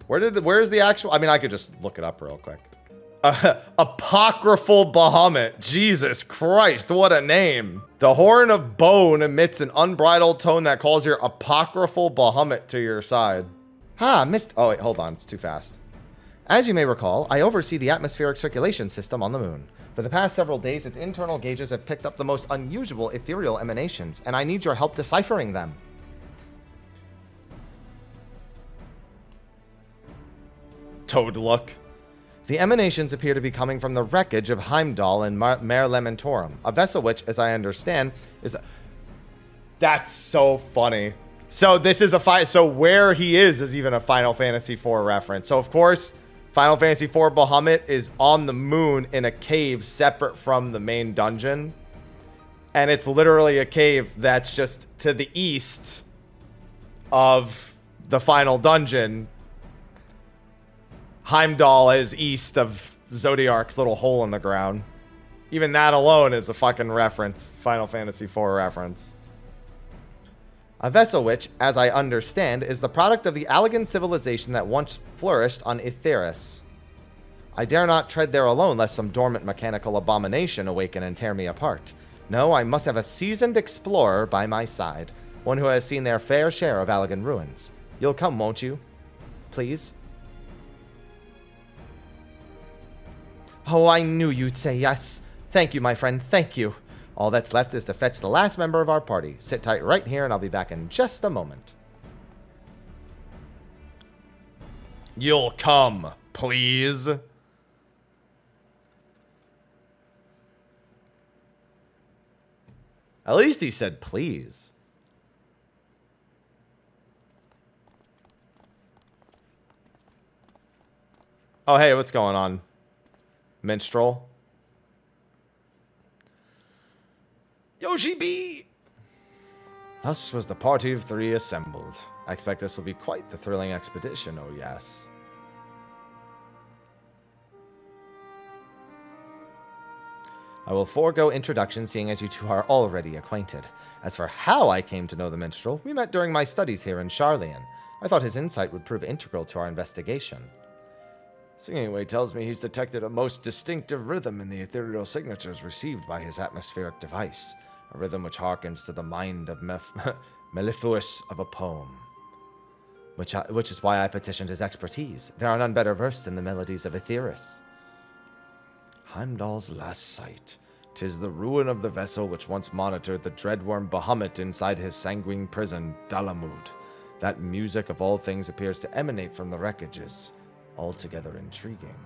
Where's the actual? I mean, I could just look it up real quick. Apocryphal Bahamut. Jesus Christ, what a name. The horn of bone emits an unbridled tone that calls your apocryphal Bahamut to your side. Missed. Oh, wait, hold on. It's too fast. As you may recall, I oversee the atmospheric circulation system on the moon. For the past several days, its internal gauges have picked up the most unusual ethereal emanations, and I need your help deciphering them. Toad look. The emanations appear to be coming from the wreckage of Heimdall and Mare Lamentorum, a vessel which, as I understand, is... That's so funny. So this is so where he is even a Final Fantasy IV reference. So of course, Final Fantasy IV Bahamut is on the moon in a cave separate from the main dungeon. And it's literally a cave that's just to the east of the final dungeon. Heimdall is east of Zodiark's little hole in the ground. Even that alone is a fucking reference. Final Fantasy IV reference. A vessel which, as I understand, is the product of the Allegan civilization that once flourished on Aetheris. I dare not tread there alone lest some dormant mechanical abomination awaken and tear me apart. No, I must have a seasoned explorer by my side. One who has seen their fair share of Allegan ruins. You'll come, won't you? Please? Oh, I knew you'd say yes. Thank you, my friend, thank you. All that's left is to fetch the last member of our party. Sit tight right here and I'll be back in just a moment. You'll come, please. At least he said please. Oh, hey, what's going on? Minstrel. Yoshi B! Thus was the party of three assembled. I expect this will be quite the thrilling expedition, oh yes. I will forego introduction, seeing as you two are already acquainted. As for how I came to know the minstrel, we met during my studies here in Charlian. I thought his insight would prove integral to our investigation. Singing Way tells me he's detected a most distinctive rhythm in the ethereal signatures received by his atmospheric device, a rhythm which harkens to the mind of mellifluous of a poem, which is why I petitioned his expertise. There are none better versed in the melodies of Aetheris. Heimdall's last sight. 'Tis the ruin of the vessel which once monitored the dreadworm Bahamut inside his sanguine prison, Dalamud. That music of all things appears to emanate from the wreckages. Altogether intriguing.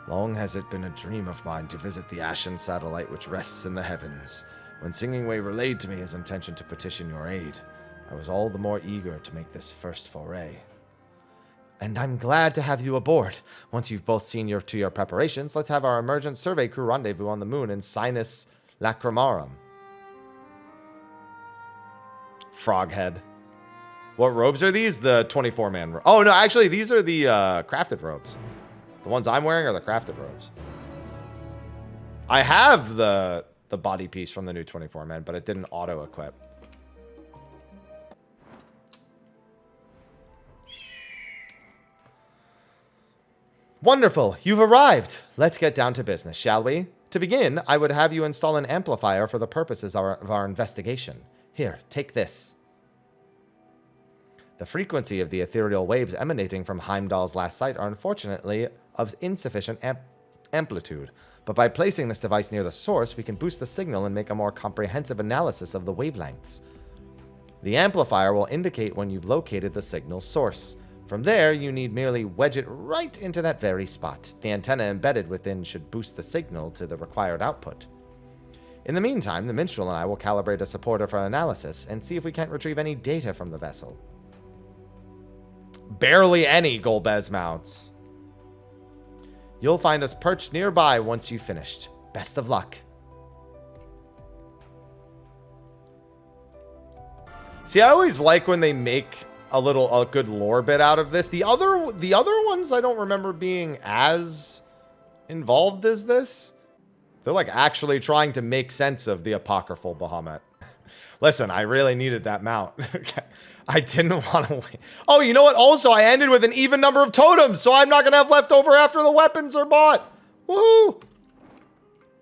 Long has it been a dream of mine to visit the ashen satellite which rests in the heavens. When Singing Way relayed to me his intention to petition your aid, I was all the more eager to make this first foray. And I'm glad to have you aboard. Once you've both seen to your preparations, let's have our emergent survey crew rendezvous on the moon in Sinus Lacrimarum. Froghead. What robes are these? The 24-man. Oh, no, actually, these are the crafted robes. The ones I'm wearing are the crafted robes. I have the body piece from the new 24-man, but it didn't auto-equip. Wonderful. You've arrived. Let's get down to business, shall we? To begin, I would have you install an amplifier for the purposes of our investigation. Here, take this. The frequency of the ethereal waves emanating from Heimdall's last sight are unfortunately of insufficient amplitude, but by placing this device near the source, we can boost the signal and make a more comprehensive analysis of the wavelengths. The amplifier will indicate when you've located the signal source. From there, you need merely wedge it right into that very spot. The antenna embedded within should boost the signal to the required output. In the meantime, the minstrel and I will calibrate a supporter for analysis and see if we can't retrieve any data from the vessel. Barely any, Golbez mounts. You'll find us perched nearby once you've finished. Best of luck. See, I always like when they make a good lore bit out of this. The other ones I don't remember being as involved as this. They're like actually trying to make sense of the apocryphal Bahamut. Listen, I really needed that mount. I didn't want to win. Oh, you know what? Also, I ended with an even number of totems, so I'm not going to have leftover after the weapons are bought. Woohoo!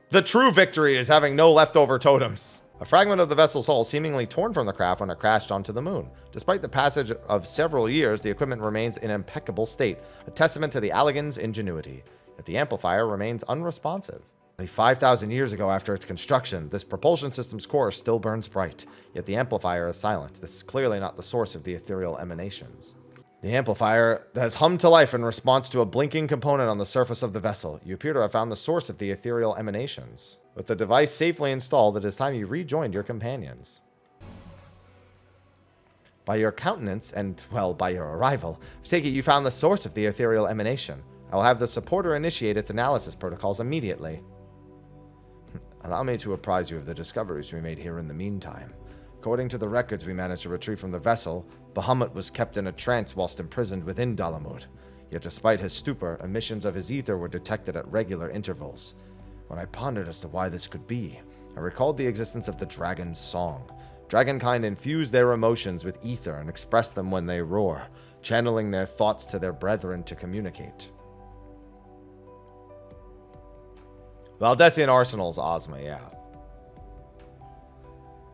The true victory is having no leftover totems. A fragment of the vessel's hull seemingly torn from the craft when it crashed onto the moon. Despite the passage of several years, the equipment remains in impeccable state, a testament to the Allagan's ingenuity. Yet the amplifier remains unresponsive. 5,000 years ago after its construction, this propulsion system's core still burns bright, yet the amplifier is silent. This is clearly not the source of the ethereal emanations. The amplifier has hummed to life in response to a blinking component on the surface of the vessel. You appear to have found the source of the ethereal emanations. With the device safely installed, it is time you rejoined your companions. By your countenance, and, well, by your arrival, I take it you found the source of the ethereal emanation. I will have the supporter initiate its analysis protocols immediately. Allow me to apprise you of the discoveries we made here in the meantime. According to the records we managed to retrieve from the vessel, Bahamut was kept in a trance whilst imprisoned within Dalamud. Yet despite his stupor, emissions of his ether were detected at regular intervals. When I pondered as to why this could be, I recalled the existence of the dragon's song. Dragonkind infuse their emotions with ether and express them when they roar, channeling their thoughts to their brethren to communicate. Valdesian Arsenal's Ozma, yeah.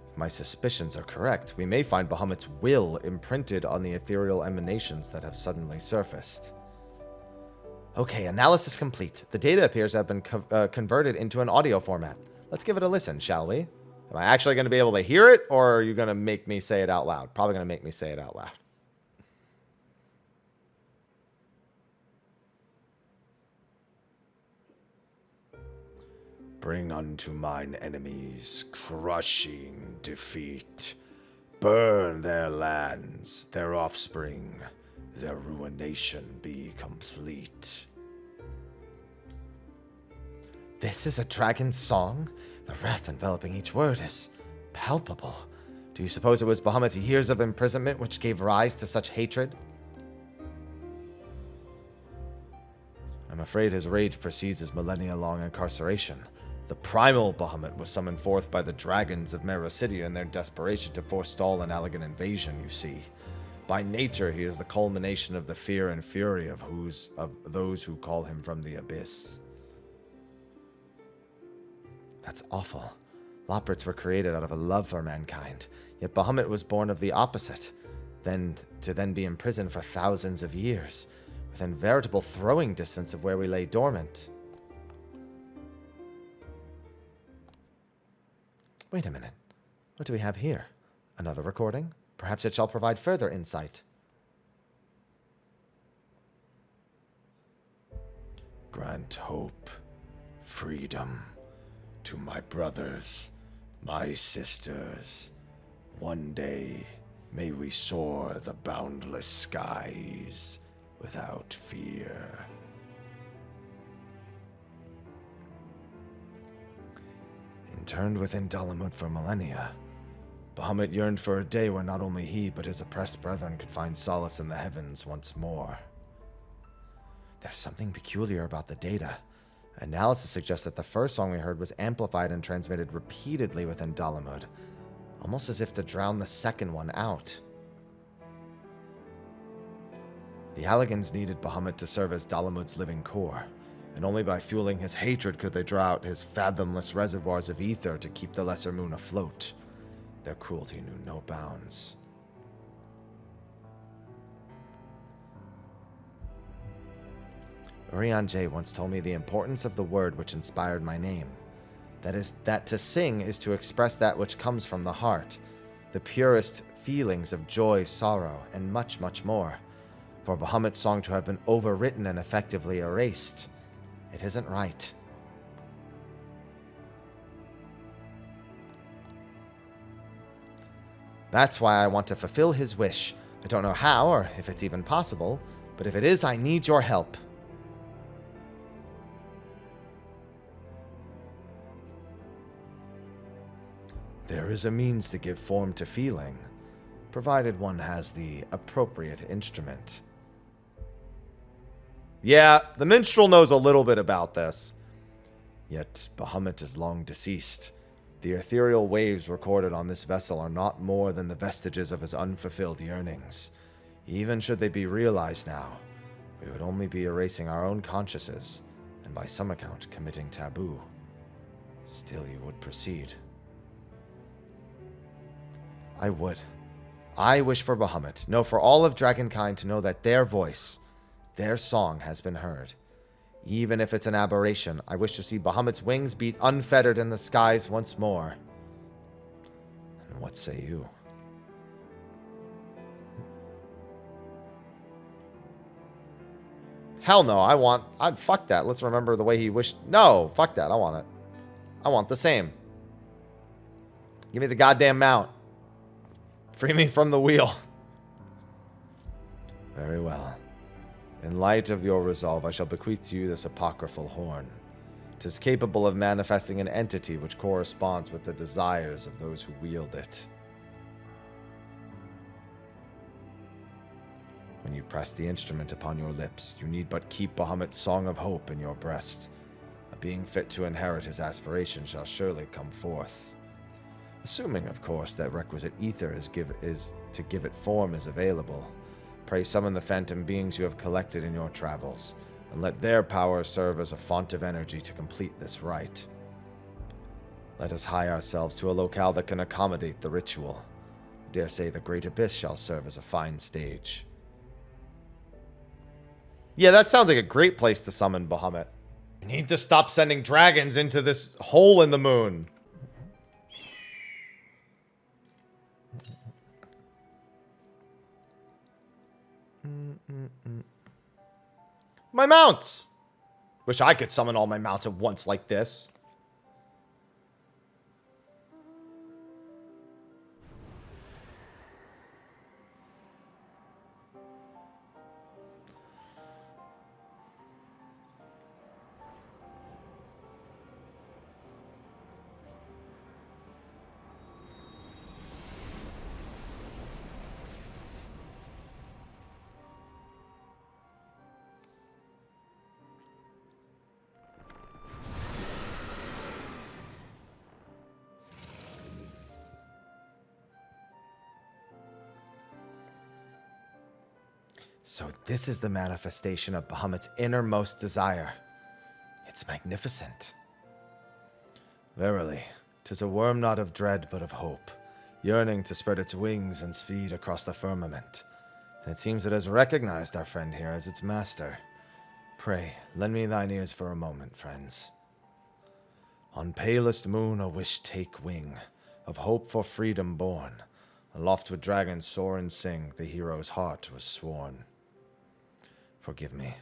If my suspicions are correct, we may find Bahamut's will imprinted on the ethereal emanations that have suddenly surfaced. Okay, analysis complete. The data appears to have been converted into an audio format. Let's give it a listen, shall we? Am I actually going to be able to hear it, or are you going to make me say it out loud? Probably going to make me say it out loud. Bring unto mine enemies crushing defeat. Burn their lands, their offspring, their ruination be complete. This is a dragon's song? The wrath enveloping each word is palpable. Do you suppose it was Bahamut's years of imprisonment which gave rise to such hatred? I'm afraid his rage precedes his millennia-long incarceration. The primal Bahamut was summoned forth by the dragons of Mericidia in their desperation to forestall an Allagan invasion, you see. By nature, he is the culmination of the fear and fury of those who call him from the abyss. That's awful. Loprits were created out of a love for mankind, yet Bahamut was born of the opposite, to then be imprisoned for thousands of years, within veritable throwing distance of where we lay dormant. Wait a minute. What do we have here? Another recording? Perhaps it shall provide further insight. Grant hope, freedom to my brothers, my sisters. One day may we soar the boundless skies without fear. Interned within Dalamud for millennia, Bahamut yearned for a day when not only he, but his oppressed brethren could find solace in the heavens once more. There's something peculiar about the data. Analysis suggests that the first song we heard was amplified and transmitted repeatedly within Dalamud, almost as if to drown the second one out. The Allagans needed Bahamut to serve as Dalamud's living core, and only by fueling his hatred could they draw out his fathomless reservoirs of ether to keep the lesser moon afloat. Their cruelty knew no bounds. Urian J. once told me the importance of the word which inspired my name. That is, that to sing is to express that which comes from the heart, the purest feelings of joy, sorrow, and much, much more. For Bahamut's song to have been overwritten and effectively erased, it isn't right. That's why I want to fulfill his wish. I don't know how, or if it's even possible, but if it is, I need your help. There is a means to give form to feeling, provided one has the appropriate instrument. Yeah, the minstrel knows a little bit about this. Yet Bahamut is long deceased. The ethereal waves recorded on this vessel are not more than the vestiges of his unfulfilled yearnings. Even should they be realized now, we would only be erasing our own consciences, and by some account committing taboo. Still you would proceed. I would. I wish for Bahamut, no, for all of Dragonkind to know that their voice, their song has been heard. Even if it's an aberration, I wish to see Bahamut's wings beat unfettered in the skies once more. And what say you? Hell no, I'd fuck that. Let's remember the way he wished. No, fuck that. I want it. I want the same. Give me the goddamn mount. Free me from the wheel. Very well. In light of your resolve, I shall bequeath to you this apocryphal horn. It is capable of manifesting an entity which corresponds with the desires of those who wield it. When you press the instrument upon your lips, you need but keep Bahamut's song of hope in your breast. A being fit to inherit his aspiration shall surely come forth. Assuming, of course, that requisite ether is to give it form is available. Pray summon the phantom beings you have collected in your travels, and let their power serve as a font of energy to complete this rite. Let us hie ourselves to a locale that can accommodate the ritual. I dare say the Great Abyss shall serve as a fine stage. Yeah, that sounds like a great place to summon Bahamut. We need to stop sending dragons into this hole in the moon. My mounts! Wish I could summon all my mounts at once like this. So this is the manifestation of Bahamut's innermost desire. It's magnificent. Verily, 'tis a worm not of dread but of hope, yearning to spread its wings and speed across the firmament. And it seems it has recognized our friend here as its master. Pray, lend me thine ears for a moment, friends. On palest moon a wish take wing, of hope for freedom born. Aloft with dragons soar and sing, the hero's heart was sworn. Forgive me,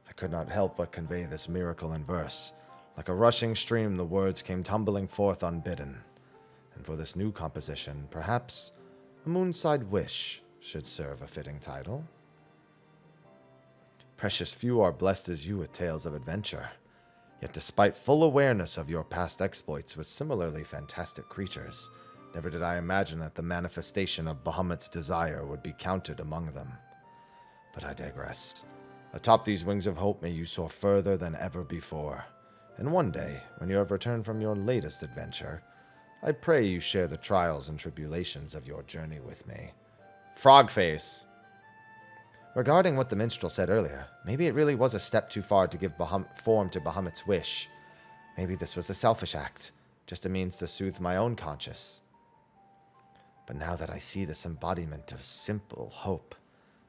I could not help but convey this miracle in verse. Like a rushing stream, the words came tumbling forth unbidden. And for this new composition, perhaps a moonside wish should serve a fitting title. Precious few are blessed as you with tales of adventure. Yet despite full awareness of your past exploits with similarly fantastic creatures, never did I imagine that the manifestation of Bahamut's desire would be counted among them. But I digress. Atop these wings of hope may you soar further than ever before. And one day, when you have returned from your latest adventure, I pray you share the trials and tribulations of your journey with me. Frogface. Regarding what the minstrel said earlier, maybe it really was a step too far to give form to Bahamut's wish. Maybe this was a selfish act, just a means to soothe my own conscience. But now that I see this embodiment of simple hope,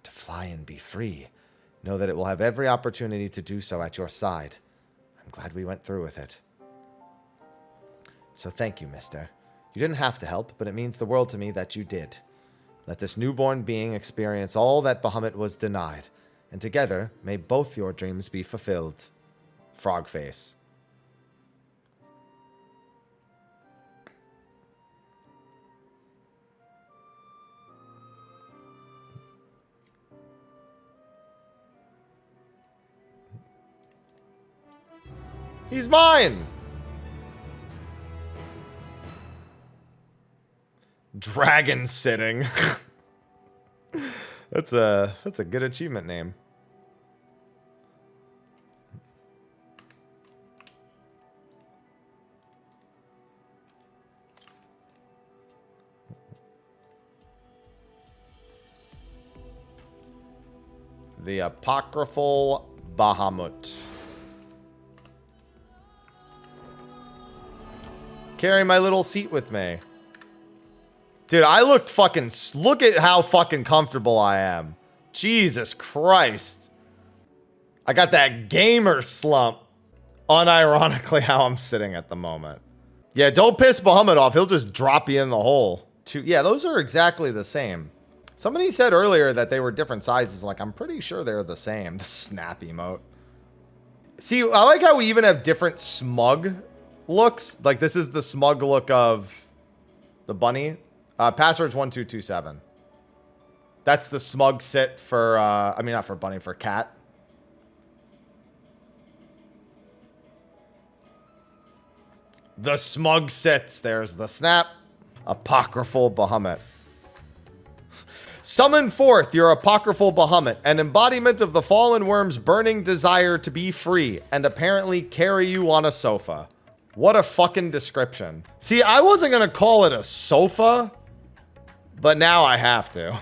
to fly and be free, know that it will have every opportunity to do so at your side. I'm glad we went through with it. So thank you, mister. You didn't have to help, but it means the world to me that you did. Let this newborn being experience all that Bahamut was denied, and together may both your dreams be fulfilled. Frogface. He's mine! Dragon sitting. That's a good achievement name. The Apocryphal Bahamut. Carry my little seat with me. Dude, I look fucking... Look at how fucking comfortable I am. Jesus Christ. I got that gamer slump. Unironically how I'm sitting at the moment. Yeah, don't piss Bahamut off. He'll just drop you in the hole. Yeah, those are exactly the same. Somebody said earlier that they were different sizes. Like, I'm pretty sure they're the same. The snap emote. See, I like how we even have different smug looks. Like, this is the smug look of the bunny. Password's 1227. That's the smug sit for, I mean, not for bunny, for cat. The smug sits. There's the snap. Apocryphal Bahamut. Summon forth your apocryphal Bahamut, an embodiment of the fallen worm's burning desire to be free, and apparently carry you on a sofa. What a fucking description. See, I wasn't gonna call it a sofa, but now I have to.